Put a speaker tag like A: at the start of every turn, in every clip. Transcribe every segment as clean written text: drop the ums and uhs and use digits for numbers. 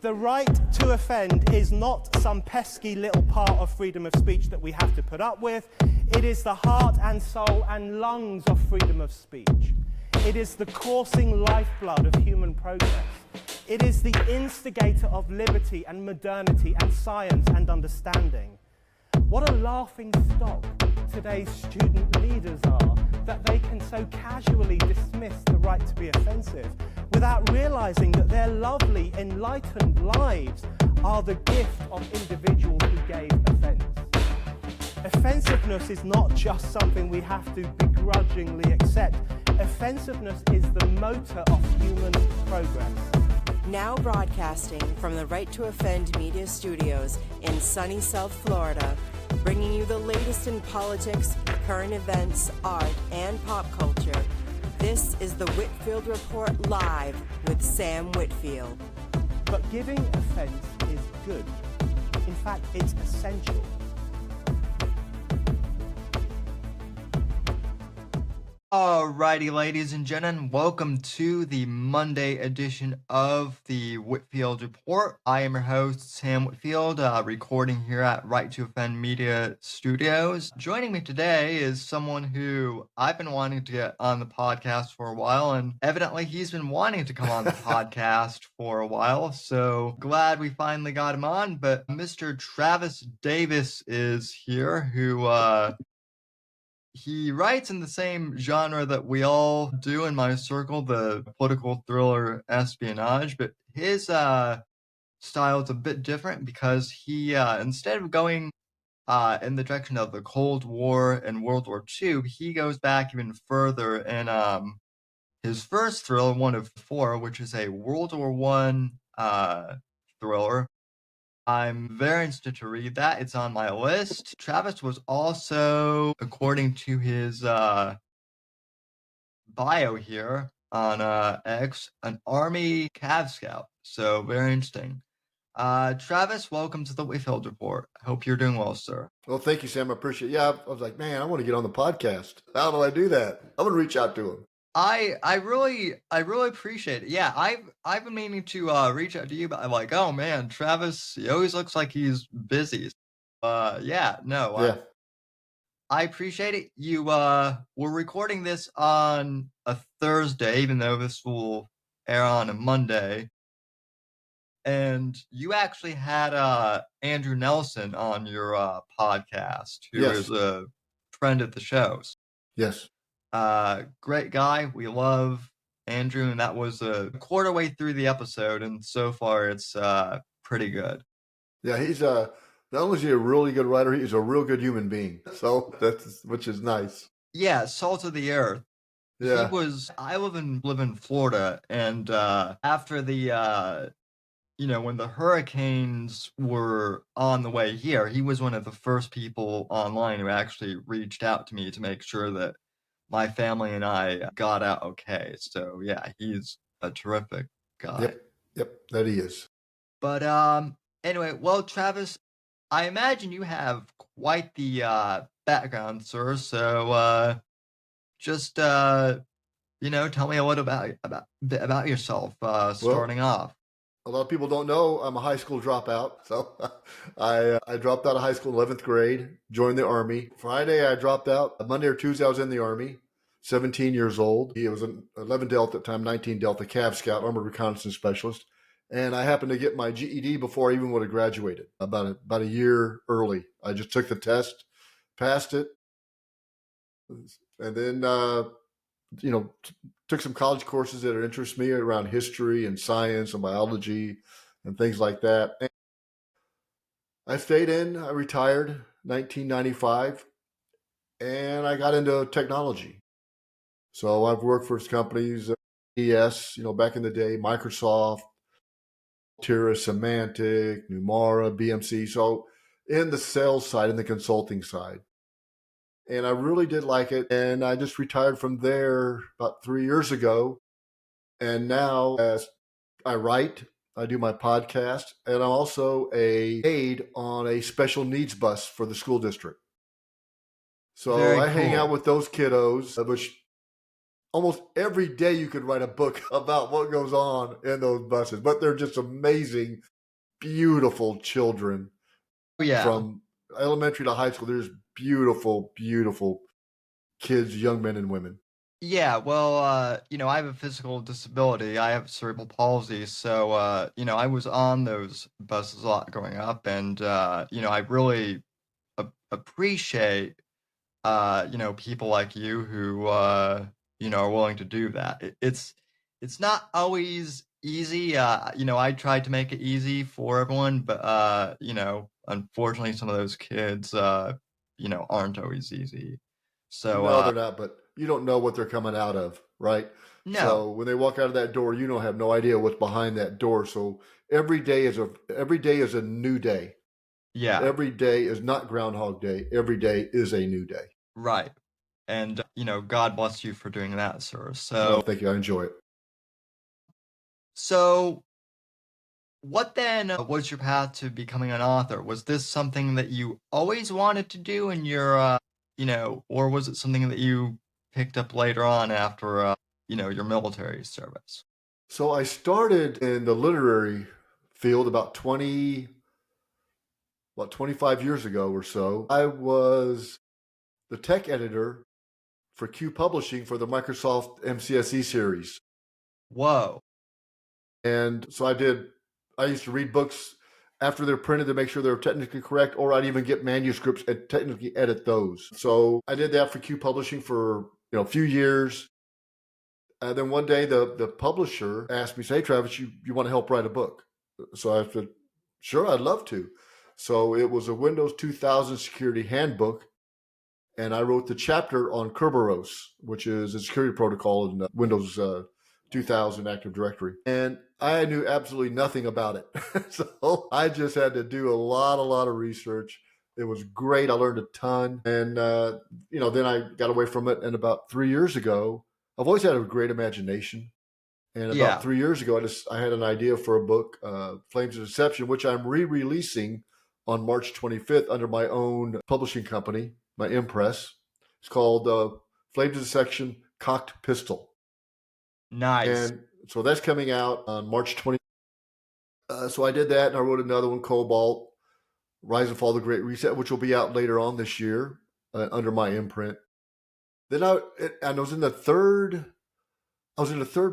A: The right to offend is not some pesky little part of freedom of speech that we have to put up with. It is the heart and soul and lungs of freedom of speech. It is the coursing lifeblood of human progress. It is the instigator of liberty and modernity and science and understanding. What a laughing stock today's student leaders are, that they can so casually dismiss the right to be offensive without realizing that their lovely, enlightened lives are the gift of individuals who gave offense. Offensiveness is not just something we have to begrudgingly accept. Offensiveness is the motor of human progress.
B: Now broadcasting from the Right to Offend Media Studios in sunny South Florida, bringing you the latest in politics, current events, art, and pop culture. This is the Whitfield Report Live with Sam Whitfield.
A: But giving offense is good. In fact, it's essential.
C: Alrighty, ladies and gentlemen, welcome to the Monday edition of the Whitfield Report. I am your host, Sam Whitfield, recording here at Right to Offend Media Studios. Joining me today is someone who I've been wanting to get on the podcast for a while, and evidently he's been wanting to come on the podcast for a while, so glad we finally got him on. But Mr. Travis Davis is here, who he writes in the same genre that we all do in my circle, the political thriller espionage, but his style is a bit different because he, instead of going in the direction of the Cold War and World War II, he goes back even further in his first thriller, one of four, which is a World War I thriller. I'm very interested to read that. It's on my list. Travis was also, according to his bio here on X, an Army Cav Scout. So very interesting. Travis, welcome to the Whitfield Report. I hope you're doing well, sir.
D: Well, thank you, Sam. I appreciate it. Yeah, I was like, man, I want to get on the podcast. How do I do that? I'm going to reach out to him.
C: I really appreciate it. Yeah, I've been meaning to reach out to you, but I'm like, oh man, Travis, he always looks like he's busy.
D: Yeah.
C: I appreciate it. You we're recording this on a Thursday, even though this will air on a Monday. And you actually had Andrew Nelson on your podcast, who is a friend of the show's.
D: Yes.
C: Great guy. We love Andrew, and that was a quarter way through the episode, and so far it's pretty good.
D: Yeah, he's not only is he a really good writer, he's a real good human being. So which is nice.
C: Yeah, salt of the earth.
D: Yeah.
C: I live in Florida, and after the when the hurricanes were on the way here, he was one of the first people online who actually reached out to me to make sure that my family and I got out okay. So yeah, he's a terrific guy.
D: Yep, that he is.
C: But anyway, well, Travis, I imagine you have quite the background, sir. So just tell me a little about yourself, starting off.
D: A lot of people don't know I'm a high school dropout. So I dropped out of high school in 11th grade, joined the Army. Friday, I dropped out. Monday or Tuesday, I was in the Army, 17 years old. He was an 11 Delta at the time, 19 Delta Cav Scout, Armored Reconnaissance Specialist. And I happened to get my GED before I even would have graduated, about a year early. I just took the test, passed it, and then took some college courses that interest me around history and science and biology and things like that. And I stayed in. I retired 1995, and I got into technology. So I've worked for companies, ES, back in the day, Microsoft, Tira, Symantec, Numara, BMC. So in the sales side, in the consulting side. And I really did like it. And I just retired from there about 3 years ago. And now as I write, I do my podcast, and I'm also a aide on a special needs bus for the school district. So I hang out with those kiddos, which almost every day you could write a book about what goes on in those buses. But they're just amazing, beautiful children
C: Yeah.
D: from elementary to high school. There's beautiful, beautiful kids, young men and women.
C: Yeah, well, I have a physical disability. I have cerebral palsy, so I was on those buses a lot growing up, and I really appreciate people like you who are willing to do that. It's not always easy. I tried to make it easy for everyone, but unfortunately some of those kids aren't always easy. So
D: No, they're not, but you don't know what they're coming out of, right?
C: no.
D: So when they walk out of that door, you don't have no idea what's behind that door. So every day is a new day.
C: Yeah,
D: Every day is not Groundhog Day. Every day is a new day.
C: right. And God bless you for doing that, sir.
D: No,
C: So
D: thank you. I enjoy it.
C: so what then was your path to becoming an author? Was this something that you always wanted to do in your, or was it something that you picked up later on after, your military service?
D: So I started in the literary field about 25 years ago or so. I was the tech editor for Q Publishing for the Microsoft MCSE series.
C: Whoa.
D: And so I used to read books after they're printed to make sure they're technically correct, or I'd even get manuscripts and technically edit those. So I did that for Q Publishing for a few years. And then one day the publisher asked me, say, "Hey, Travis, you want to help write a book?" So I said, "Sure, I'd love to." So it was a Windows 2000 security handbook, and I wrote the chapter on Kerberos, which is a security protocol in Windows 2000 Active Directory. And I knew absolutely nothing about it. So I just had to do a lot of research. It was great. I learned a ton. And, then I got away from it. And about 3 years ago, I've always had a great imagination. And about
C: Yeah.
D: 3 years ago, I had an idea for a book, Flames of Deception, which I'm re-releasing on March 25th under my own publishing company, my Impress. It's called Flames of Deception Cocked Pistol.
C: Nice.
D: And so that's coming out on March 20th. So I did that, and I wrote another one, Cobalt, Rise and Fall of the Great Reset, which will be out later on this year under my imprint. Then I was in the third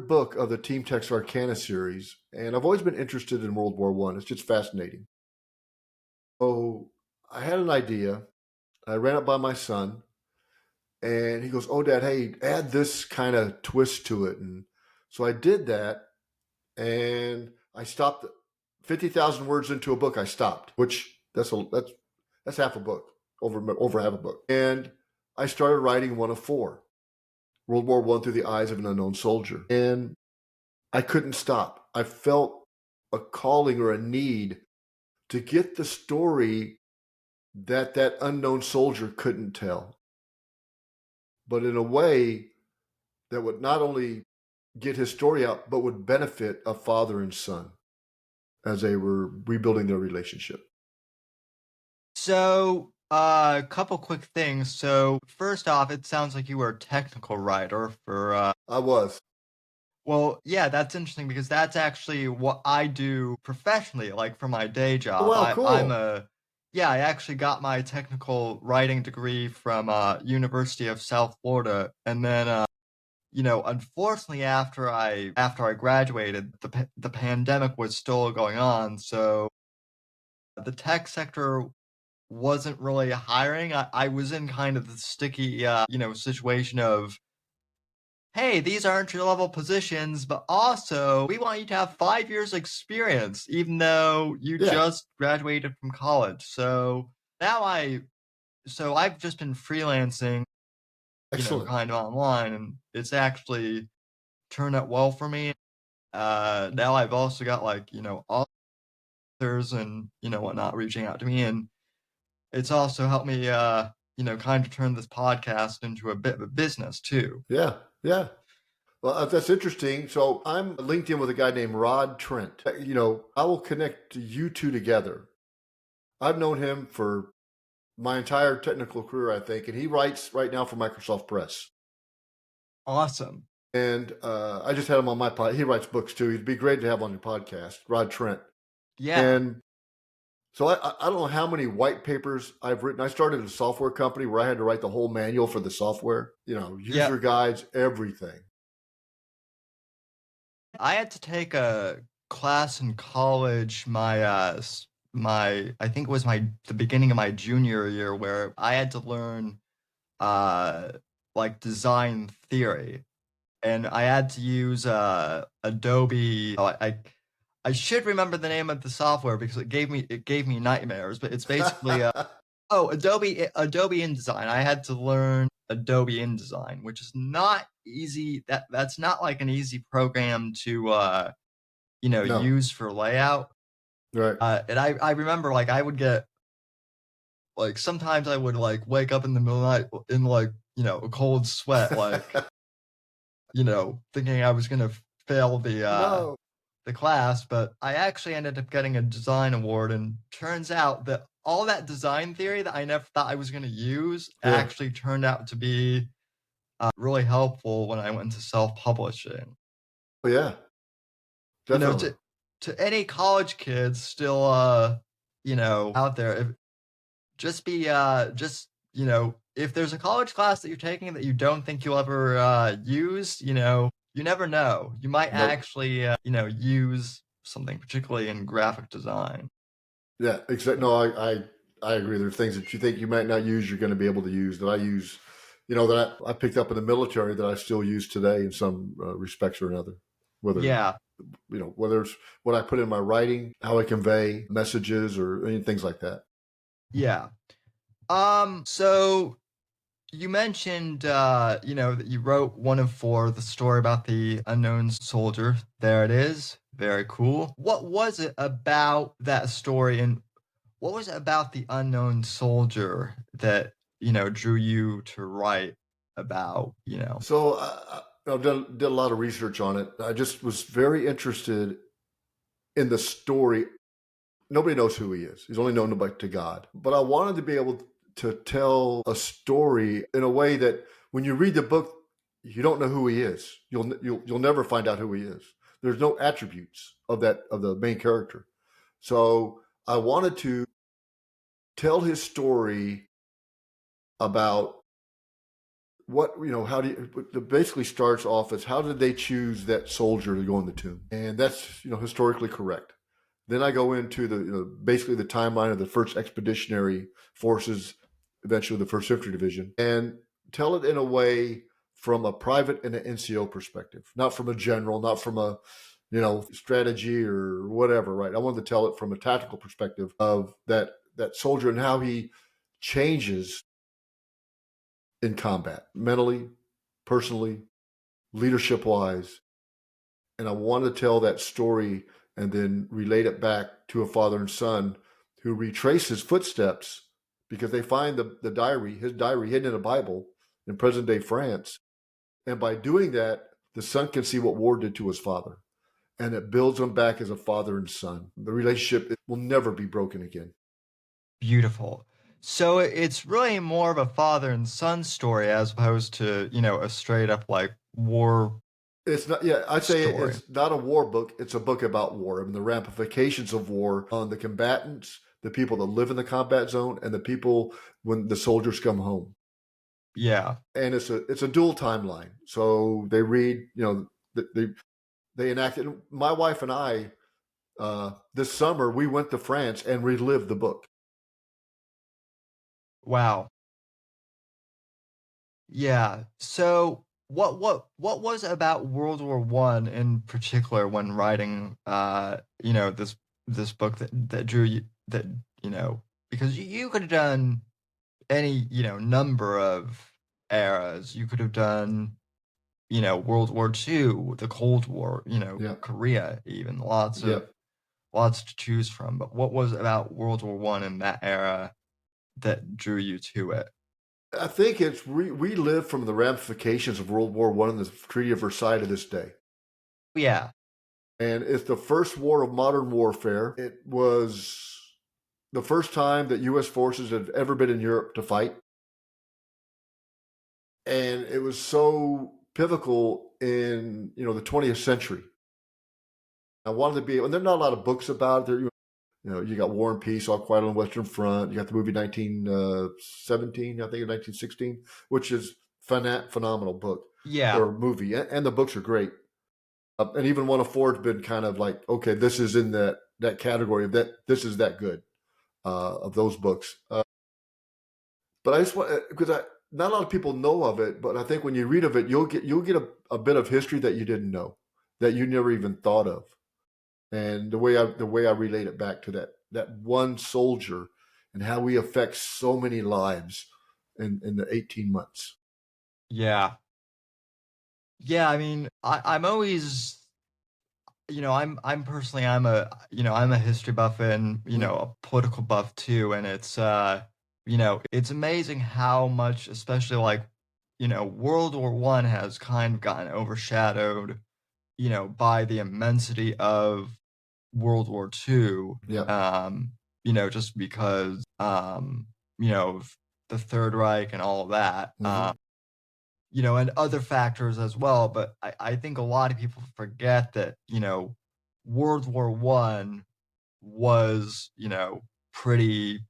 D: book of the Team Tex Arcana series, and I've always been interested in World War I. It's just fascinating. So I had an idea. I ran it by my son, and he goes, "Oh, Dad, hey, add this kind of twist to it." And so I did that, and I stopped 50,000 words into a book. I stopped, which that's half a book, over half a book. And I started writing one of four, World War I through the eyes of an unknown soldier. And I couldn't stop. I felt a calling or a need to get the story that unknown soldier couldn't tell, but in a way that would not only get his story out, but would benefit a father and son as they were rebuilding their relationship.
C: So, a couple quick things. So, first off, it sounds like you were a technical writer for
D: I was.
C: well, yeah, that's interesting because that's actually what I do professionally, like for my day
D: Oh,
C: job.
D: wow,
C: I'm
D: cool.
C: yeah, I actually got my technical writing degree from University of South Florida, and then unfortunately after I graduated, the pandemic was still going on, so the tech sector wasn't really hiring. I was in kind of the sticky situation of, hey, these are entry-level positions, but also we want you to have 5 years experience, even though you
D: Yeah,
C: just graduated from college. So now I've just been freelancing,
D: excellent.
C: kind of online, and it's actually turned out well for me. Now I've also got authors and whatnot reaching out to me, and it's also helped me kind of turn this podcast into a bit of a business too.
D: Yeah, yeah. Well, that's interesting. So I'm linked in with a guy named Rod Trent. I will connect you two together. I've known him for my entire technical career, I think, and he writes right now for Microsoft Press.
C: Awesome.
D: And I just had him on my podcast. He writes books too. He'd be great to have on your podcast, Rod Trent.
C: Yeah.
D: And so I don't know how many white papers I've written. I started a software company where I had to write the whole manual for the software, user guides, everything.
C: I had to take a class in college, I think it was the beginning of my junior year, where I had to learn like design theory, and I had to use Adobe. I should remember the name of the software because it gave me nightmares, but it's basically Adobe InDesign. I had to learn Adobe InDesign, which is not easy. That's not like an easy program to
D: No.
C: use for layout.
D: Right.
C: And I remember like I would get like sometimes I would like wake up in the middle of the night in like a cold sweat, like thinking I was gonna fail
D: No.
C: the class, but I actually ended up getting a design award, and turns out that all that design theory that I never thought I was going to use actually turned out to be really helpful when I went into self-publishing.
D: Oh, yeah. Definitely.
C: To any college kids still, out there, if there's a college class that you're taking that you don't think you'll ever use, you never know. You might actually, use something, particularly in graphic design.
D: Yeah, exactly. No, I agree. There are things that you think you might not use, you're going to be able to use, that I use, that I picked up in the military that I still use today in some respects or another. Whether it's what I put in my writing, how I convey messages, or things like that.
C: Yeah. So you mentioned, that you wrote 1 of 4, the story about the unknown soldier. There it is. Very cool. What was it about that story, and what was it about the unknown soldier that, drew you to write about,
D: So I've did a lot of research on it. I just was very interested in the story. Nobody knows who he is. He's only known to God. But I wanted to be able to tell a story in a way that when you read the book, you don't know who he is. You'll never find out who he is. There's no attributes of the main character. So I wanted to tell his story about how it basically starts off as, how did they choose that soldier to go in the tomb? And that's, historically correct. Then I go into basically the timeline of the 1st Expeditionary Forces, eventually the 1st Infantry Division, and tell it in a way from a private and an NCO perspective, not from a general, not from a, strategy or whatever, right? I wanted to tell it from a tactical perspective of that soldier and how he changes in combat, mentally, personally, leadership-wise. And I wanted to tell that story and then relate it back to a father and son who retrace his footsteps, because they find his diary hidden in a Bible in present-day France. And by doing that, the son can see what war did to his father. And it builds them back as a father and son. The relationship will never be broken again.
C: Beautiful. So it's really more of a father and son story as opposed to, a straight up like war.
D: It's not, I'd say
C: story.
D: It's not a war book. It's a book about war. I mean, the ramifications of war on the combatants, the people that live in the combat zone, and the people when the soldiers come home.
C: Yeah.
D: And it's a dual timeline. So they read, they enact it. My wife and I, this summer, we went to France and relived the book.
C: Wow. Yeah. So what was it about World War I in particular when writing this book that drew you, that because you could have done any number of eras. You could have done World War II, the Cold War, Korea, even lots to choose from. But what was it about World War I in that era that drew you to it?
D: I think it's we live from the ramifications of World War I and the Treaty of Versailles to this day.
C: Yeah.
D: And it's the first war of modern warfare. It was the first time that U.S. forces had ever been in Europe to fight. And it was so pivotal in, the 20th century. I wanted to be, and there are not a lot of books about it. You got War and Peace, All Quiet on the Western Front. You got the movie 1917, I think, or 1916, which is phenomenal book
C: Yeah.
D: or movie, and the books are great. And even One of Ford's been kind of like, okay, this is in that category of that. This is that good of those books. But I just want, because not a lot of people know of it, but I think when you read of it, you'll get a bit of history that you didn't know, that you never even thought of. And the way I relate it back to that one soldier and how he affects so many lives in the 18 months.
C: Yeah. Yeah, I mean, I'm always, I'm personally, I'm a history buff and, a political buff too. And it's, it's amazing how much, especially like, World War One has kind of gotten overshadowed, by the immensity of World War Two.
D: Yeah.
C: Just because, of the Third Reich and all of that. And other factors as well. But I think a lot of people forget that, World War One was, pretty,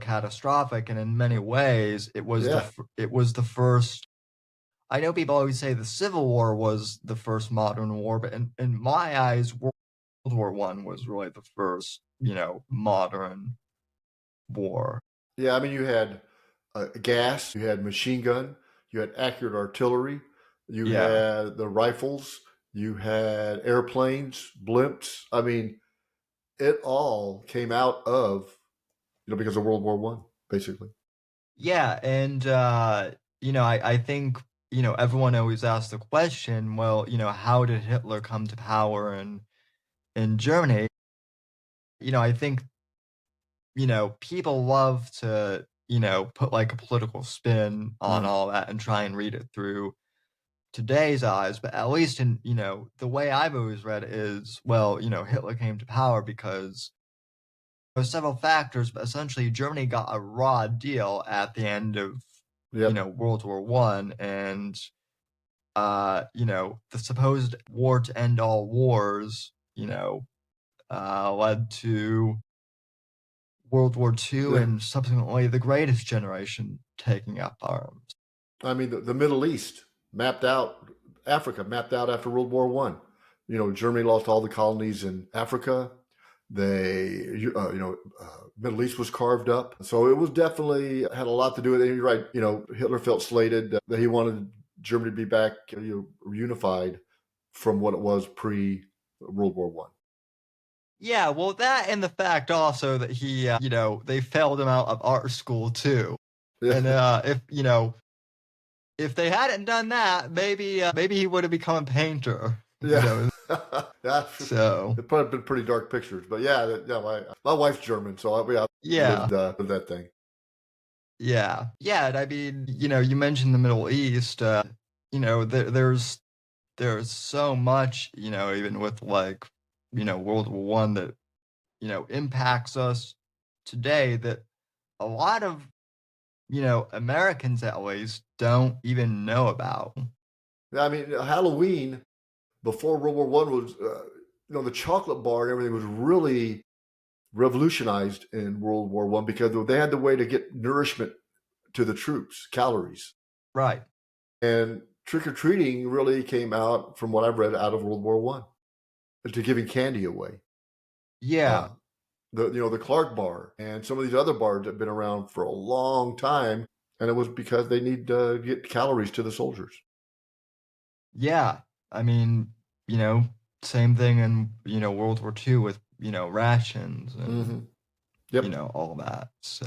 C: catastrophic. And in many ways, it was the first. I know people always say the Civil War was the first modern war, but in my eyes, World War One was really the first, modern war.
D: Yeah, I mean, you had gas, you had machine gun, you had accurate artillery, you had the rifles, you had airplanes, blimps. I mean, it all came out of, because of World War One, basically.
C: Yeah, and I think, everyone always asks the question, well, how did Hitler come to power in Germany? I think, people love to, put like a political spin on all that and try and read it through today's eyes, but at least in, the way I've always read it is, well, Hitler came to power because there were several factors, but essentially Germany got a raw deal at the end of, World War One, and the supposed war to end all wars, led to World War II and subsequently the Greatest Generation taking up arms.
D: I mean, the Middle East mapped out, Africa mapped out after World War One. Germany lost all the colonies in Africa. Middle East was carved up. So it was definitely had a lot to do with it. And you're right. Hitler felt slated, that he wanted Germany to be back unified from what it was pre-World War One.
C: Yeah, well, that and the fact also that he, they failed him out of art school too. Yeah. And if they hadn't done that, maybe he would have become a painter.
D: Yeah.
C: So
D: it probably been pretty dark pictures, but my wife's German, so I lived that thing.
C: Yeah, and I mean, you mentioned the Middle East. There's so much, even with like, World War One that, impacts us today that a lot of, Americans at least don't even know about.
D: Yeah, I mean, Halloween before World War One was, the chocolate bar and everything was really revolutionized in World War One because they had the way to get nourishment to the troops, calories.
C: Right.
D: And trick-or-treating really came out, from what I've read, out of World War One, to giving candy away.
C: Yeah.
D: The Clark bar and some of these other bars that have been around for a long time, and it was because they need to get calories to the soldiers.
C: Yeah. I mean, same thing in, World War II with, rations and, all that. So.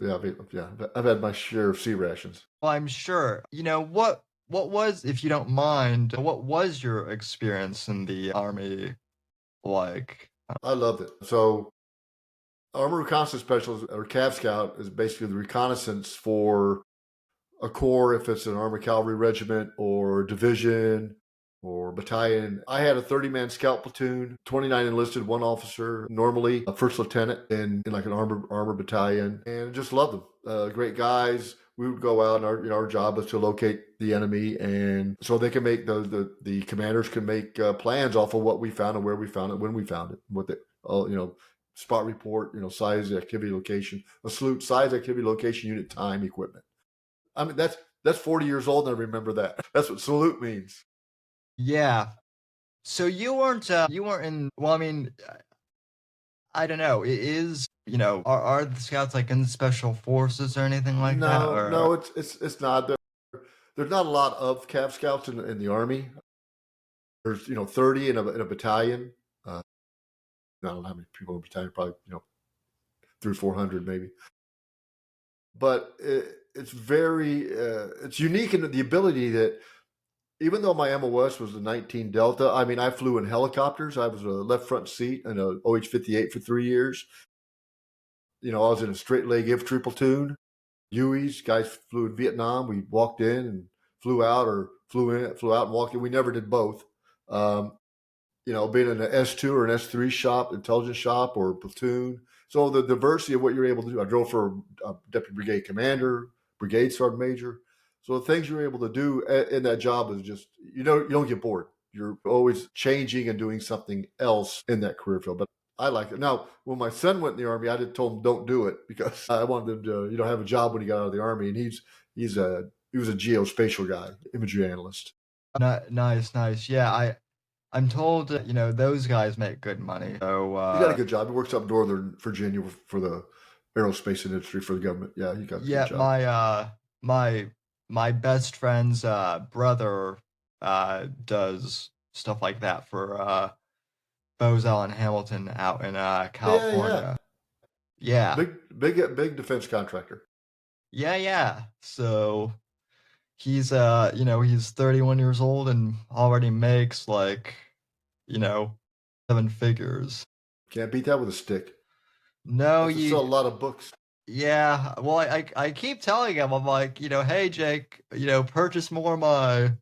D: Yeah. I've had my share of sea rations.
C: Well, I'm sure. What was, if you don't mind, what was your experience in the Army like?
D: I loved it. So, Armor Reconnaissance Specialist, or Cav Scout, is basically the reconnaissance for a corps, if it's an Army Cavalry Regiment or division or battalion. I had a 30-man scout platoon, 29 enlisted, one officer, normally a first lieutenant in like an armor battalion, and just loved them. Great guys. we would go out, and our job is to locate the enemy, and so they can make the commanders can make plans off of what we found and where we found it, when we found it, what the spot report, size, activity, location, a salute, size, activity, location, unit, time, equipment. I mean, that's 40 years old, and I remember that. That's what salute means.
C: Yeah. So you weren't in, well, I mean, I don't know. It is, are the scouts like in special forces or anything like that?
D: No,
C: Or
D: no, it's not. There's not a lot of Cav Scouts in the Army. There's 30 in a battalion. I don't know how many people in a battalion, probably 300-400 maybe. But it's very it's unique in the ability that even though my MOS was the 19 Delta, I mean, I flew in helicopters. I was a left front seat in a OH-58 for 3 years. I was in a straight leg infantry platoon. Hueys, guys flew in Vietnam. We walked in and flew out, or flew out and walked in. We never did both. Being in an S2 or an S3 shop, intelligence shop, or platoon. So the diversity of what you're able to do. I drove for a deputy brigade commander, brigade sergeant major. So the things you're able to do in that job is just, you don't get bored. You're always changing and doing something else in that career field. But I like it. Now, when my son went in the Army, I told him don't do it, because I wanted him to, have a job when he got out of the Army. And he was a geospatial guy, imagery analyst.
C: nice. Yeah, I'm told that, those guys make good money. So
D: he got a good job. He works up in Northern Virginia for the aerospace industry for the government. Yeah, he got a good job.
C: My best friend's brother does stuff like that for Bozell and Hamilton out in California. Yeah.
D: Big defense contractor.
C: Yeah. So he's he's 31 years old and already makes like, 7 figures.
D: Can't beat that with a stick.
C: No,
D: you sell a lot of books.
C: Yeah, well, I keep telling him, I'm like, hey Jake, purchase more of my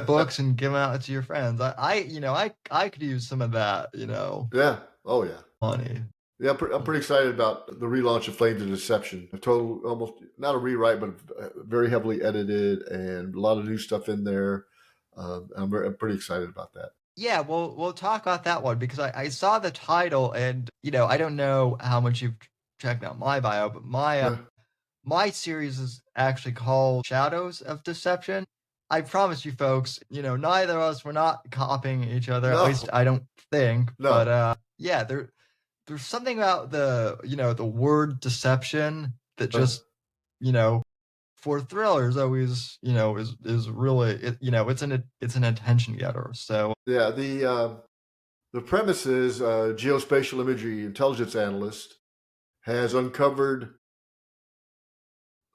C: books and give them out to your friends. I could use some of that,
D: Yeah. Oh yeah.
C: money.
D: Yeah, I'm pretty excited about the relaunch of Flames of Deception. A total, almost not a rewrite, but very heavily edited, and a lot of new stuff in there. I'm pretty excited about that.
C: Yeah, we'll talk about that one, because I saw the title, and I don't know how much you've checked out my bio, but my series is actually called Shadows of Deception. I promise you folks, neither of us, we're not copying each other.
D: No.
C: At least I don't think.
D: No.
C: But yeah, there's something about the word deception that just for thrillers always is really it's an attention getter. So
D: yeah, the premise is geospatial imagery intelligence analyst has uncovered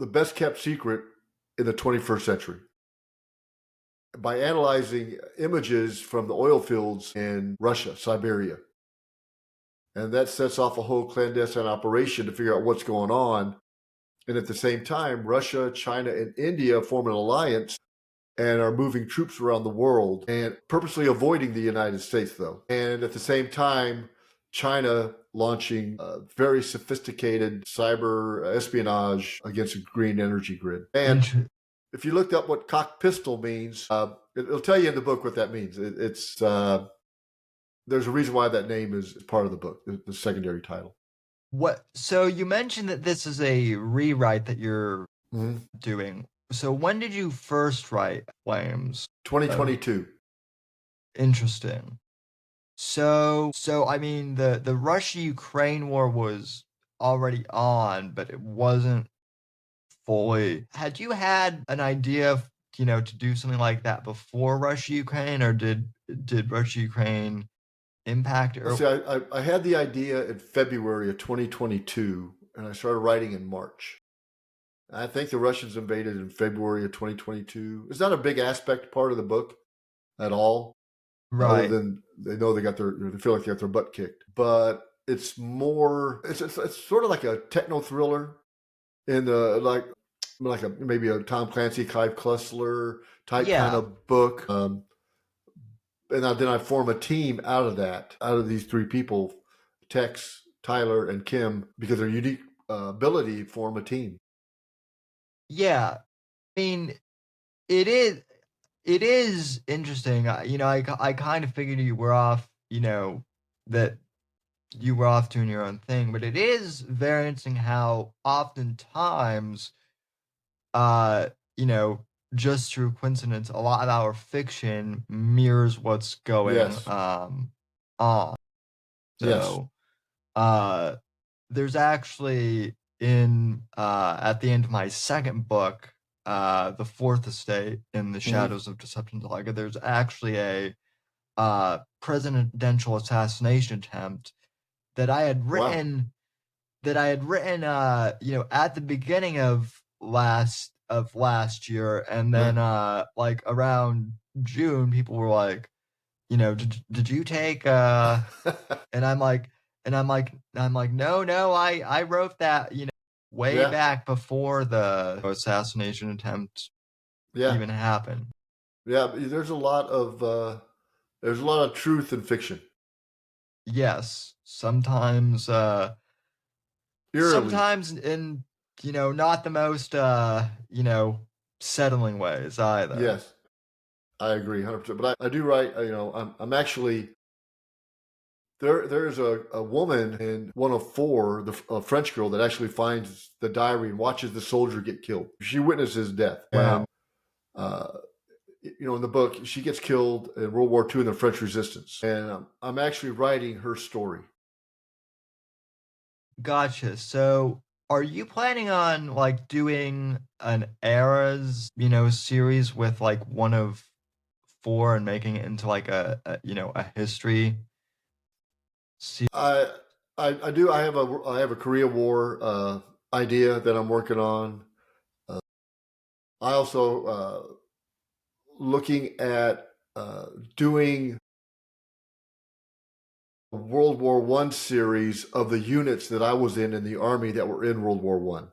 D: the best kept secret in the 21st century by analyzing images from the oil fields in Russia, Siberia. And that sets off a whole clandestine operation to figure out what's going on. And at the same time, Russia, China, and India form an alliance and are moving troops around the world, and purposely avoiding the United States, though. And at the same time, China launching very sophisticated cyber espionage against a green energy grid. And if you looked up what cocked pistol means, it'll tell you in the book what that means. It's there's a reason why that name is part of the book, the secondary title.
C: What? So you mentioned that this is a rewrite that you're doing. So when did you first write Flames?
D: 2022.
C: Interesting. So I mean, the Russia-Ukraine war was already on, but it wasn't fully. Had you had an idea of, to do something like that before Russia-Ukraine, or did Russia-Ukraine impact? Or
D: see, I had the idea in February of 2022, and I started writing in March. I think the Russians invaded in February of 2022. It's not a big aspect part of the book at all.
C: Right.
D: Other than they know they feel like they got their butt kicked. But it's more, it's sort of like a techno thriller in the maybe a Tom Clancy, Clive Cussler type kind of book. And then I form a team out of these 3 people, Tex, Tyler, and Kim, because their unique ability form a team.
C: Yeah, I mean, it is it is interesting. I kind of figured you were off, that you were off doing your own thing, but it is very interesting how oftentimes, uh, you know, just through coincidence, a lot of our fiction mirrors what's going
D: Yes.
C: on.
D: Yes.
C: So, uh, there's actually at the end of my second book, The Fourth Estate in the
D: Hmm.
C: Shadows of Deception Saga, there's actually a presidential assassination attempt that I had
D: Wow.
C: written at the beginning of last year, and
D: Yeah.
C: then like around June, people were like, did you take and I'm like, no, I wrote that, way
D: Yeah.
C: back before the assassination attempt
D: Yeah.
C: even happened.
D: Yeah. There's a lot of truth in fiction.
C: Yes, sometimes
D: Eerily.
C: in, not the most settling ways either.
D: Yes. I agree 100%. But I do write, I'm actually there's a woman in one of four, a French girl that actually finds the diary and watches the soldier get killed. She witnesses death.
C: Wow.
D: And uh in the book, she gets killed in World War II in the French Resistance, and I'm actually writing her story.
C: Gotcha. So, are you planning on like doing an eras, series with like one of four and making it into like a history series?
D: I I do. I have a Korea War idea that I'm working on. I also looking at doing a World War One series of the units that I was in the Army that were in World War One.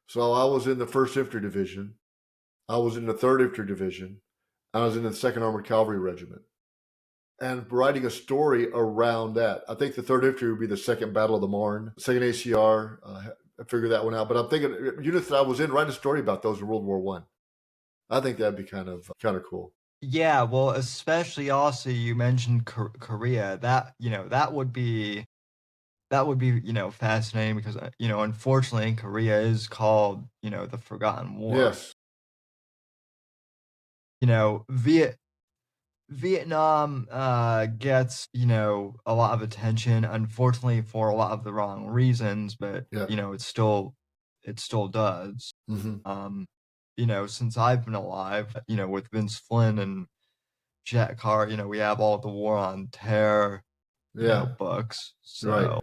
D: So I was in the First Infantry Division. I was in the Third Infantry Division. I was in the Second Armored Cavalry Regiment. And writing a story around that. I think the Third Infantry would be the Second Battle of the Marne, Second ACR. I figured that one out. But I'm thinking units that I was in, write a story about those in World War One. I think that'd be kind of cool.
C: Yeah, well, especially also you mentioned Korea. That would be fascinating because unfortunately Korea is called the Forgotten War.
D: Yes.
C: You know, Vietnam gets, a lot of attention, unfortunately for a lot of the wrong reasons, but
D: Yeah.
C: it still does.
D: Hmm.
C: Um, since I've been alive, with Vince Flynn and Jack Carr, we have all the War on Terror,
D: Yeah.
C: books.
D: Right.
C: So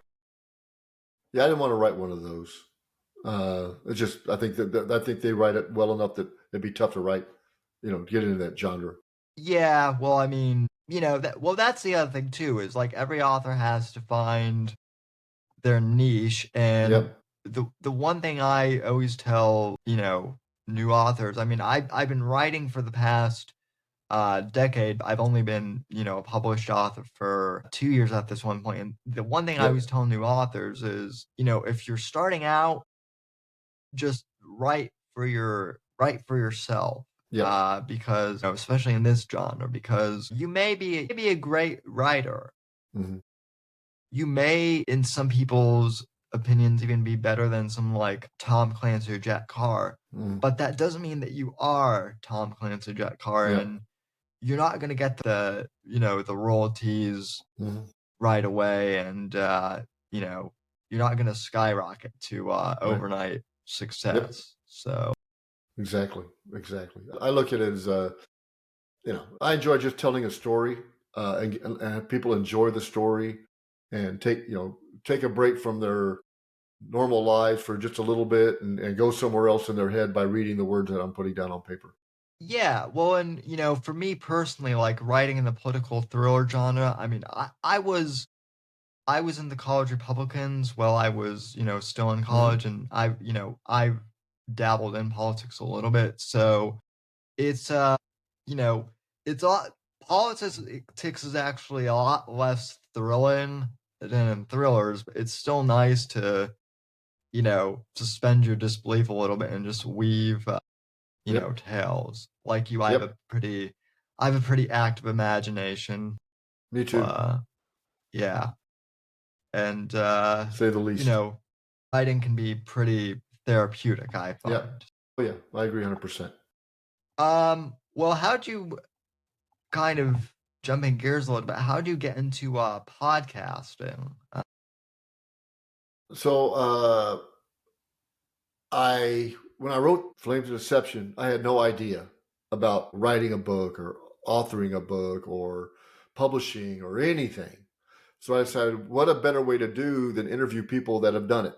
D: Yeah. I didn't want to write one of those. It's just I think that I think they write it well enough that it'd be tough to write. Get into that genre.
C: yeah, well, I mean, that's the other thing too, is like every author has to find their niche. And
D: Yep.
C: the one thing I always tell, new authors, I mean, I've been writing for the past decade. I've only been, a published author for 2 years at this one point. And the one thing I
D: Yep.
C: always tell new authors is, if you're starting out, just write for yourself.
D: Yep.
C: Because especially in this genre, because you may be a great writer.
D: Hmm.
C: You may, in some people's opinions, even be better than some like Tom Clancy or Jack Carr.
D: Hmm.
C: But that doesn't mean that you are Tom Clancy or Jack Carr,
D: Yep.
C: and you're not going to get the royalties
D: Hmm.
C: right away, and you're not going to skyrocket to
D: Right.
C: overnight
D: Yep.
C: success. So
D: Exactly. Exactly. I look at it as I enjoy just telling a story, and people enjoy the story, and take a break from their normal lives for just a little bit, and go somewhere else in their head by reading the words that I'm putting down on paper.
C: yeah, well, and for me personally, like writing in the political thriller genre, I mean, I was in the college Republicans while I was, still in
D: Hmm.
C: college, and I've dabbled in politics a little bit. So it's you know, it's a lot politics is actually a lot less thrilling than in thrillers, but it's still nice to suspend your disbelief a little bit and just weave,
D: Yep.
C: tales. Like you,
D: Yep.
C: I have a pretty active imagination.
D: Me too.
C: Uh, yeah. And,
D: To say the
C: you
D: least.
C: know, writing can be pretty therapeutic, I
D: Yeah.
C: find.
D: Oh yeah. I agree 100%.
C: Well, how'd you kind of jumping gears a little bit, how'd you get into podcasting?
D: So when I wrote Flames of Deception, I had no idea about writing a book or authoring a book or publishing or anything. So I decided, what a better way to do than interview people that have done it.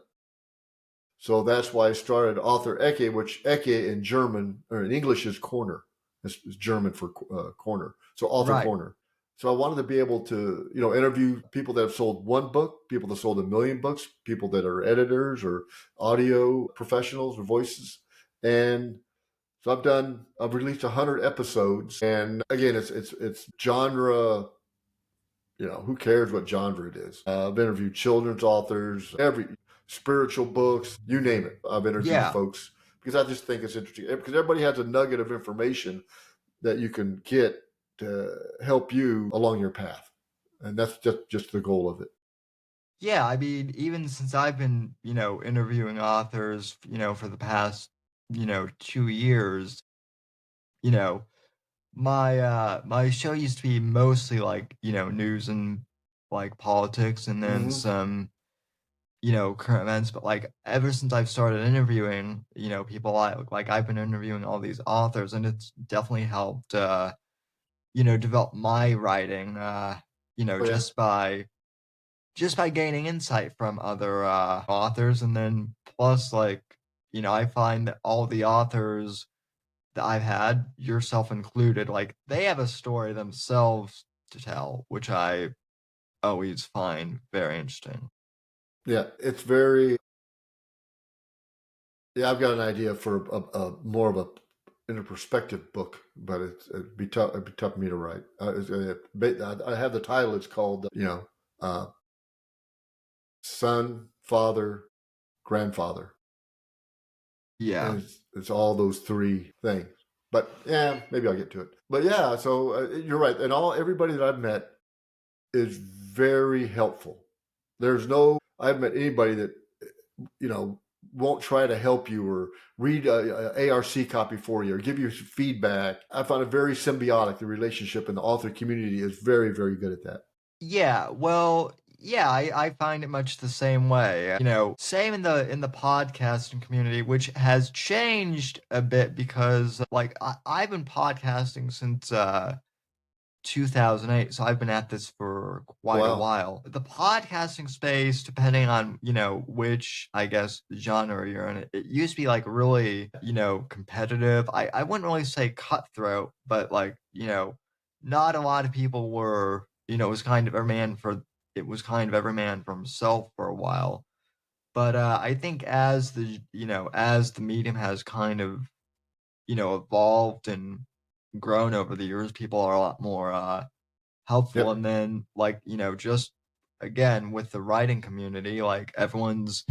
D: So that's why I started Author Ecke, which Ecke in German or in English is corner. It's German for corner. So Author
C: Right.
D: Corner. So I wanted to be able to, interview people that have sold one book, people that sold 1,000,000 books, people that are editors or audio professionals or voices. And so I've released 100 episodes. And again, it's genre, who cares what genre it is? I've interviewed children's authors, every spiritual books, you name it. I've interviewed
C: Yeah.
D: folks because I just think it's interesting because everybody has a nugget of information that you can get to help you along your path. And that's just the goal of it.
C: Yeah, I mean, even since I've been, interviewing authors, for the past, 2 years, you know, my show used to be mostly like, news and like politics and then
D: Mm-hmm.
C: some, current events, but like ever since I've started interviewing, people like I've been interviewing all these authors and it's definitely helped develop my writing,
D: Oh, yeah.
C: just by gaining insight from other authors and then plus like I find that all the authors that I've had, yourself included, like they have a story themselves to tell, which I always find very interesting.
D: Yeah. Yeah, I've got an idea for a more of a in a perspective book, but it'd be tough. It'd be tough for me to write. I have the title. It's called, uh, son, father, grandfather,
C: Yeah.
D: and it's all those three things. But yeah, maybe I'll get to it. But yeah, so you're right, and everybody that I've met is very helpful. I've met anybody that you know won't try to help you or read a ARC copy for you or give you feedback. I find it very symbiotic. The relationship in the author community is very, very good at that.
C: Yeah, well, yeah, I find it much the same way. Same in the podcasting community, which has changed a bit because like I've been podcasting since 2008, so I've been at this for quite a
D: Wow.
C: while. The podcasting space, depending on, which, I guess, genre you're in, it used to be like really, competitive. I wouldn't really say cutthroat, but like, not a lot of people were, it was kind of every man for himself for a while. But I think as the medium has kind of, evolved and grown over the years, people are a lot more helpful.
D: Yep.
C: And then like, just again with the writing community, like everyone's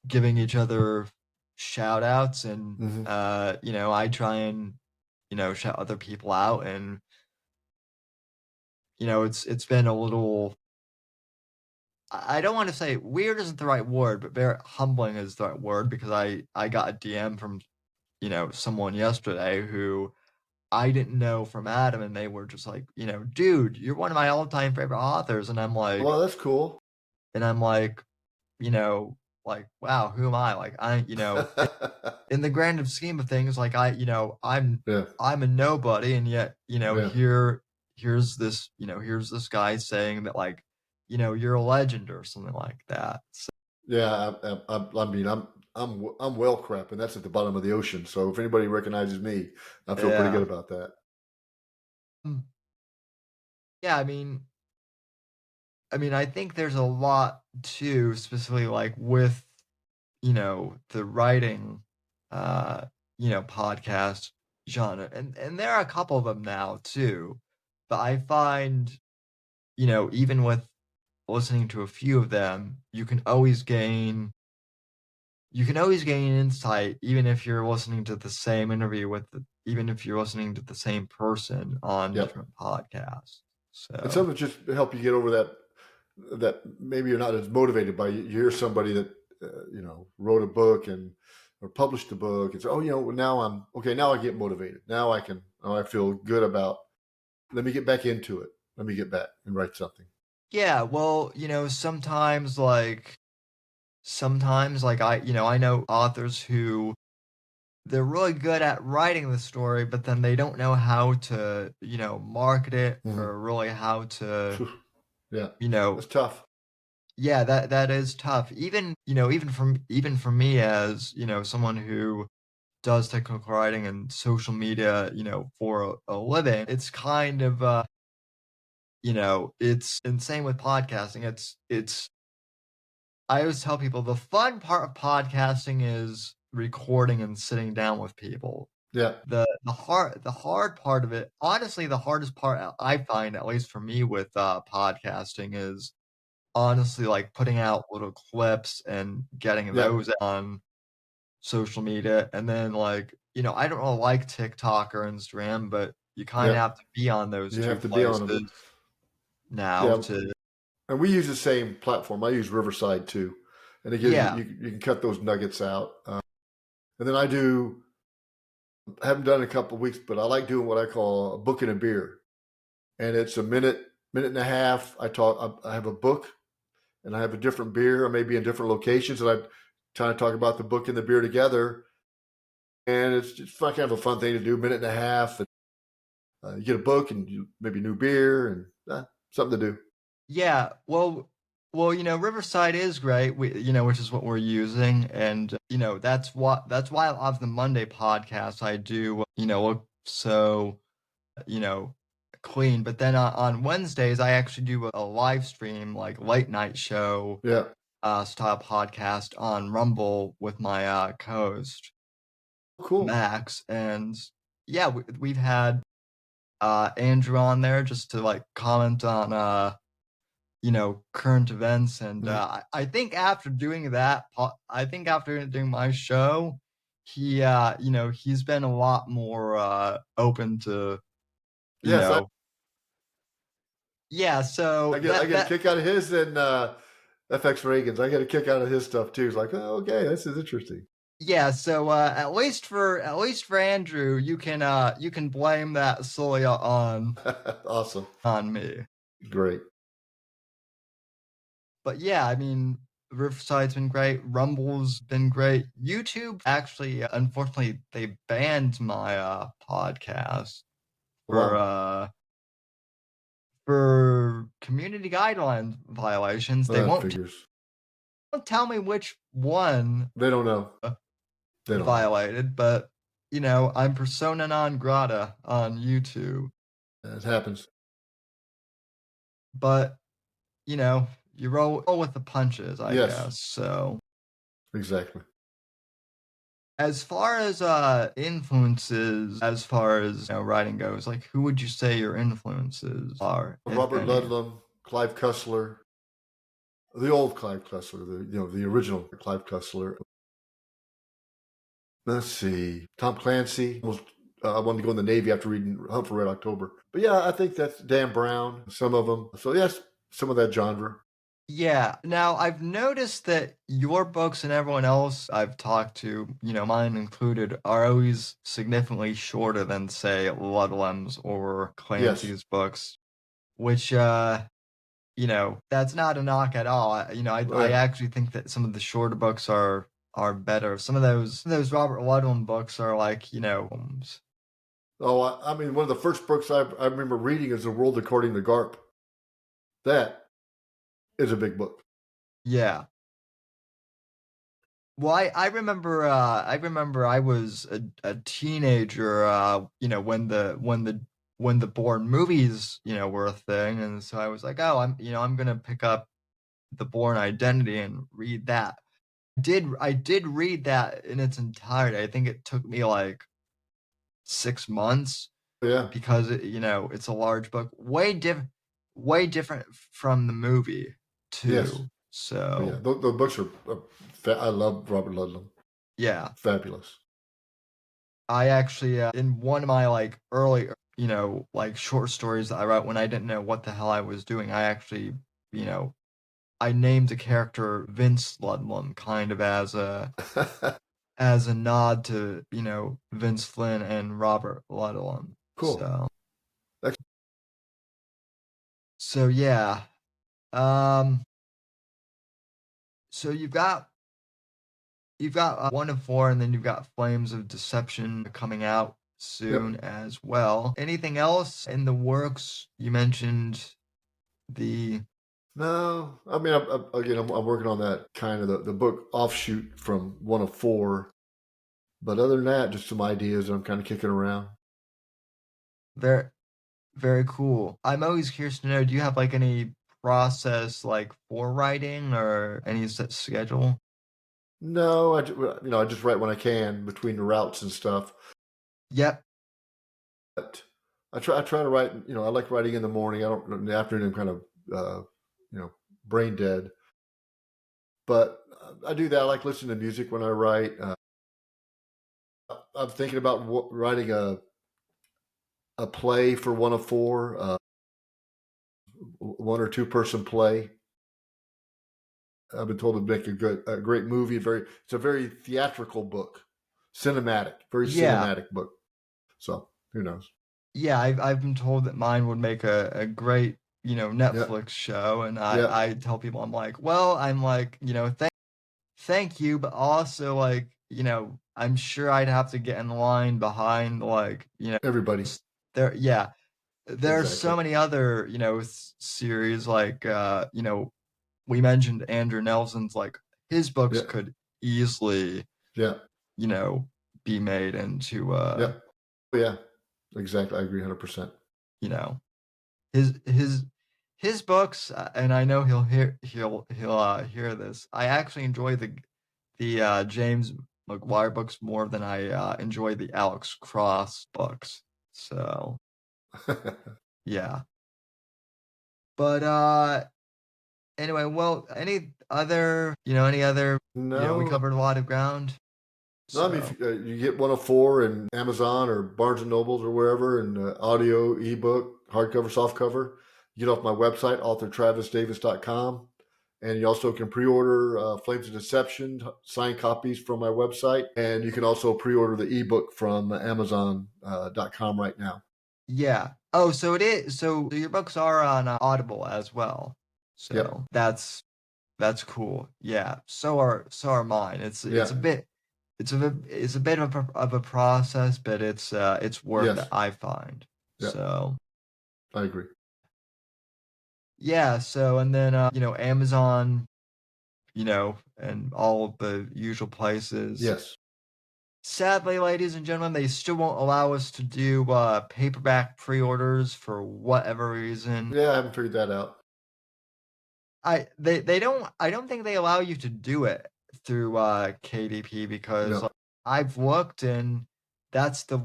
C: giving each other shout outs and
D: Hmm.
C: I try and, shout other people out and it's been a little I don't want to say weird isn't the right word, but very humbling is the right word because I got a DM from, someone yesterday who I didn't know from Adam, and they were just like, dude, you're one of my all-time favorite authors,
D: Well, that's cool.
C: and I'm like, you know, like, wow, who am I? Like, in the grand scheme of things, like
D: Yeah.
C: I'm a nobody, and yet,
D: Yeah.
C: here's this guy saying that, like, you're a legend or something like that. So,
D: Yeah. I mean, I'm well crap, and that's at the bottom of the ocean. So if anybody recognizes me, I feel pretty good
C: yeah,
D: about that.
C: Mm, yeah. I think there's a lot too, specifically like with the writing, uh, podcast genre, and there are a couple of them now too. But I find, even with listening to a few of them, you can always gain you can always gain insight, even if you're listening to the same interview even if you're listening to the same person on
D: Yep.
C: different podcasts.
D: And
C: So
D: some of it just help you get over that maybe you're not as motivated by you hear somebody that wrote a book or published a book and say, oh, now I'm okay. Now I get motivated. Now I feel good about. Let me get back into it. Let me get back and write something.
C: yeah, well, sometimes I know authors who they're really good at writing the story, but then they don't know how to, market it or really how to,
D: Yeah,
C: you
D: that's tough.
C: yeah, that is tough. Even for me as, someone who does technical writing and social media, for a living, it's kind of it's insane with podcasting. It's I always tell people the fun part of podcasting is recording and sitting down with people.
D: Yeah,
C: The hard part of it, honestly, the hardest part I find, at least for me with podcasting, is honestly like putting out little clips and getting
D: yeah,
C: those on social media. And then I don't really like TikTok or Instagram, but you kind
D: yeah.
C: of have to be on those
D: You
C: two
D: have to be on them.
C: places now
D: Yeah,
C: to
D: and we use the same platform. I use Riverside too, and it gives
C: yeah.
D: you can cut those nuggets out. And then I haven't done it in a couple of weeks, but I like doing what I call a book and a beer, and it's a minute and a half. I have a book, and I have a different beer. I may be in different locations, and I'm trying to talk about the book and the beer together. And it's just kind of a fun thing to do. Minute and a half, and you get a book and maybe new beer and something to do.
C: Yeah, Riverside is great, which is what we're using, and that's why I love the Monday podcast. I do, look so, you know, clean. But then on Wednesdays, I actually do a live stream, like late night show,
D: Yeah,
C: style podcast on Rumble with my co-host
D: cool.
C: Max, and yeah, we've had Andrew on there just to like comment on current events. And
D: Mhm.
C: I think after doing that, I think after doing my show, he's been a lot more open to, you
D: Yes,
C: know, yeah. So
D: I get a
C: that
D: kick out of his and FX Reagan's. I get a kick out of his stuff too. It's like, oh, okay, this is interesting.
C: yeah. So at least for Andrew, you can blame that solely
D: Awesome,
C: on me.
D: great.
C: But yeah, I mean, Riverside's been great. Rumble's been great. YouTube actually, unfortunately, they banned my podcast for
D: Wow,
C: uh for community guidelines violations. They
D: that
C: won't
D: figures.
C: tell me which one
D: They don't know. They don't know.
C: violated, but I'm persona non grata on YouTube.
D: It happens.
C: But you roll with the punches, I
D: Yes,
C: guess. So
D: exactly.
C: as far as influences, as far as writing goes, like who would you say your influences are, if
D: Robert
C: any?
D: Ludlum, Clive Cussler, the old Clive Cussler, the original Clive Cussler. Let's see, Tom Clancy. I wanted to go in the Navy after reading Hunt for Red October. But yeah, I think that's Dan Brown. Some of them. So yes, some of that genre.
C: Yeah. Now I've noticed that your books and everyone else I've talked to, mine included, are always significantly shorter than, say, Ludlum's or
D: Yes.
C: Clancy's books, which that's not a knock at all. I
D: Yeah.
C: actually think that some of the shorter books are better. Some of those Robert Ludlum books are like,
D: Oh, I mean, one of the first books I remember reading is The World According to Garp. That is a big book.
C: yeah. Well, I remember I was a teenager, when the Bourne movies, were a thing, and so I was like, oh, I'm gonna pick up the Bourne Identity and read that. I did read that in its entirety. I think it took me like 6 months
D: Yeah.
C: because it's a large book, way different from the movie
D: Yes.
C: too. So
D: yeah, those books are. I love Robert Ludlum.
C: yeah,
D: Fabulous.
C: I actually in one of my like early, like short stories that I wrote when I didn't know what the hell I was doing, I actually, I named the character Vince Ludlum kind of as a nod to, Vince Flynn and Robert Ludlum.
D: Cool. Ex-
C: So yeah. Um so you've got 1 of 4, and then you've got Flames of Deception coming out
D: Yep.
C: soon as well. Anything else in the works? You mentioned the
D: No, I mean, I'm working on that kind of the book offshoot from 1 of 4. But other than that, just some ideas that I'm kind of kicking around.
C: very very cool. I'm always curious to know, do you have like any process like for writing or any set schedule?
D: No, I just write when I can between the routes and stuff.
C: Yep.
D: But I try to write. I like writing in the morning. I don't in the afternoon. I'm kind of brain dead. But I do that. I like listening to music when I write. I'm thinking about writing a play for 1 of 4, 1 or 2 person play. I've been told to make a great movie. It's a very theatrical book, cinematic, very
C: Yeah.
D: cinematic book. So who knows?
C: Yeah, I've been told that mine would make a great,
D: Yeah,
C: Netflix show, and
D: yeah,
C: I tell people, I'm like, thank you, but also like, I'm sure I'd have to get in line behind like,
D: everybody,
C: there, yeah, there's so
D: exactly.
C: many other, series like, we mentioned Andrew Nelson's, like his books
D: Yeah,
C: could easily,
D: yeah,
C: you know, be made into,
D: yeah, yeah, exactly. I agree 100%.
C: you know, his his his books, and I know he'll hear this. I actually enjoy the James McGuire books more than I enjoy the Alex Cross books. So yeah, but anyway, well, any other we
D: No,
C: covered a lot of ground.
D: no. I mean,
C: So
D: if you get 1 of 4 in Amazon or Barnes and Nobles or wherever, and audio, ebook, hardcover, softcover, you get off my website, authortravisdavis.com. And you also can pre-order Flames of Deception signed copies from my website, and you can also pre-order the ebook from Amazon.com right now.
C: yeah. Oh, so it is. So your books are on Audible as well.
D: Yep.
C: So that's cool. Yeah. So are mine. It's
D: Yeah.
C: a bit of a process, but it's worth it,
D: Yes.
C: I find.
D: Yeah.
C: So
D: I agree.
C: yeah. So and then Amazon, and all of the usual places.
D: Yes.
C: Sadly, ladies and gentlemen, they still won't allow us to do paperback pre-orders for whatever reason.
D: Yeah, I haven't figured that out.
C: I don't think they allow you to do it through KDP because
D: No.
C: like, I've looked, and that's the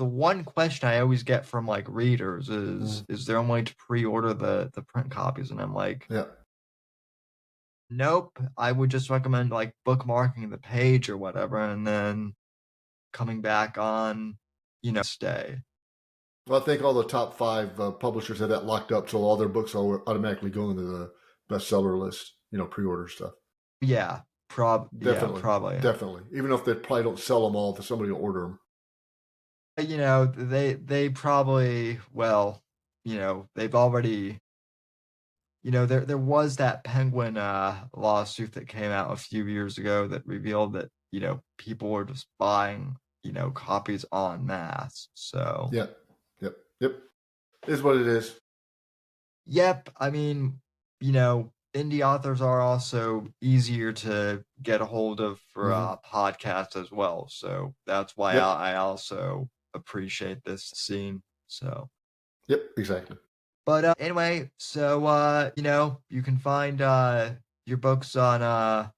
C: one question I always get from like readers
D: Mm.
C: is there a way to pre-order the print copies, and I'm like,
D: Yeah.
C: nope, I would just recommend like bookmarking the page or whatever and then coming back on, stay.
D: Well, I think all the top 5 publishers have that locked up, so all their books will automatically go into the bestseller list. Pre-order stuff.
C: Yeah,
D: Definitely.
C: probably.
D: Definitely. Even if they probably don't sell them all, somebody will order them.
C: They probably, well, they've already, there was that Penguin lawsuit that came out a few years ago that revealed that, people were just buying, copies en masse. So,
D: Yep. Yep. Yep. It is what it is.
C: yep, I mean, indie authors are also easier to get a hold of for
D: Hmm.
C: podcasts as well. So that's why
D: Yep.
C: I also appreciate this scene. So,
D: Yep. Exactly.
C: but anyway, so you can find your books on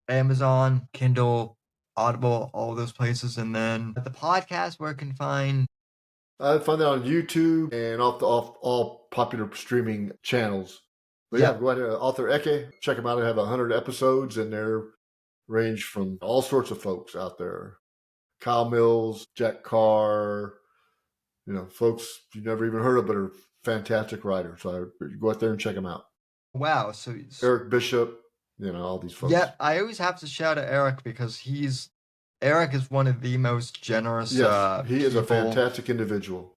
C: Amazon, Kindle, Audible, all those places, and then the podcast where it can find.
D: I find that on YouTube and off all popular streaming channels. But yeah, go ahead, Author Eke, check them out. They have 100 episodes, and they're range from all sorts of folks out there. Kyle Mills, Jack Carr, folks you've never even heard of, but are fantastic writers. So go out there and check them out.
C: Wow. So
D: Eric Bishop, all these folks.
C: Yeah, I always have to shout at Eric because Eric is one of the most generous.
D: Yes, he is a
C: people
D: fantastic individual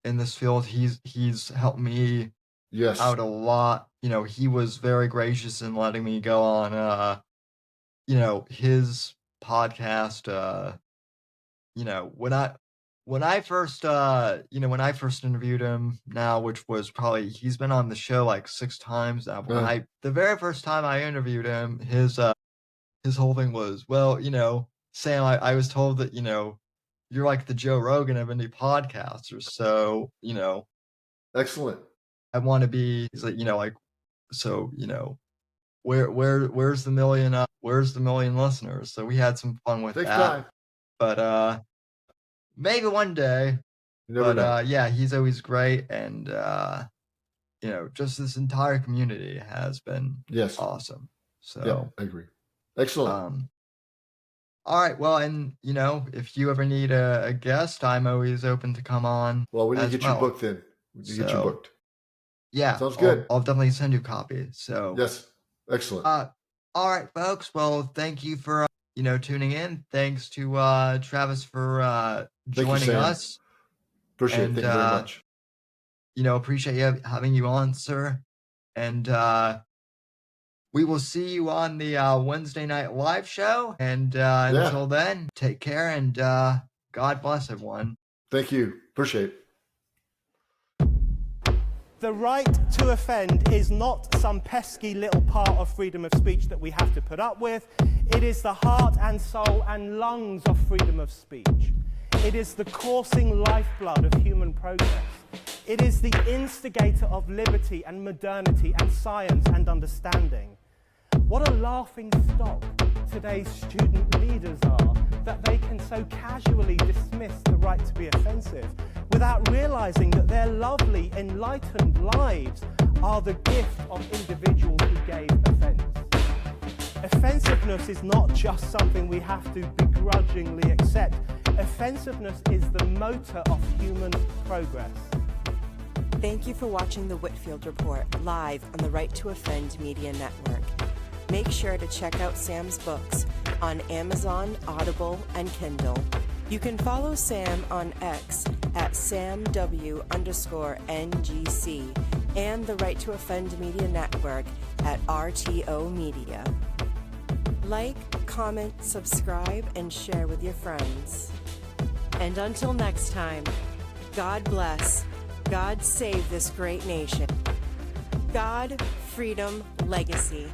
C: in this field. He's helped me
D: Yes.
C: out a lot. He was very gracious in letting me go on his podcast. When I first interviewed him now, which was probably, he's been on the show like 6 times now. But the very first time I interviewed him, his whole thing was, well, Sam, I was told that, you're like the Joe Rogan of indie podcasters. So,
D: Excellent.
C: I want to be, he's like, so, where's the million listeners? So we had some fun with
D: Takes
C: that.
D: time.
C: But maybe one day.
D: You never know.
C: Yeah, he's always great, and just this entire community has been awesome. So
D: yeah, I agree. Excellent.
C: All right, well, and if you ever need a guest, I'm always open to come on.
D: Well, we need to get you booked then. We need to get you booked.
C: Yeah,
D: sounds good.
C: I'll definitely send you a copy. So
D: yes, excellent.
C: All right, folks. Well, thank you for tuning in. Thanks to Travis for joining us.
D: Appreciate it. Thank you very much.
C: Appreciate having you on, sir. And we will see you on the Wednesday night live show. And until then, take care and God bless everyone.
D: Thank you. Appreciate it.
A: The right to offend is not some pesky little part of freedom of speech that we have to put up with. It is the heart and soul and lungs of freedom of speech. It is the coursing lifeblood of human progress. It is the instigator of liberty and modernity and science and understanding. What a laughing stock today's student leaders are, that they can so casually dismiss the right to be offensive without realizing that their lovely, enlightened lives are the gift of individuals who gave offense. Offensiveness is not just something we have to begrudgingly accept. Offensiveness is the motor of human progress.
B: Thank you for watching the Whitfield Report live on the Right to Offend Media Network. Make sure to check out Sam's books on Amazon, Audible, and Kindle. You can follow Sam on X at SamW_NGC and the Right to Offend Media Network at RTO Media. Like, comment, subscribe, and share with your friends. And until next time, God bless, God save this great nation. God, freedom, legacy,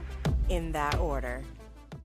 B: in that order.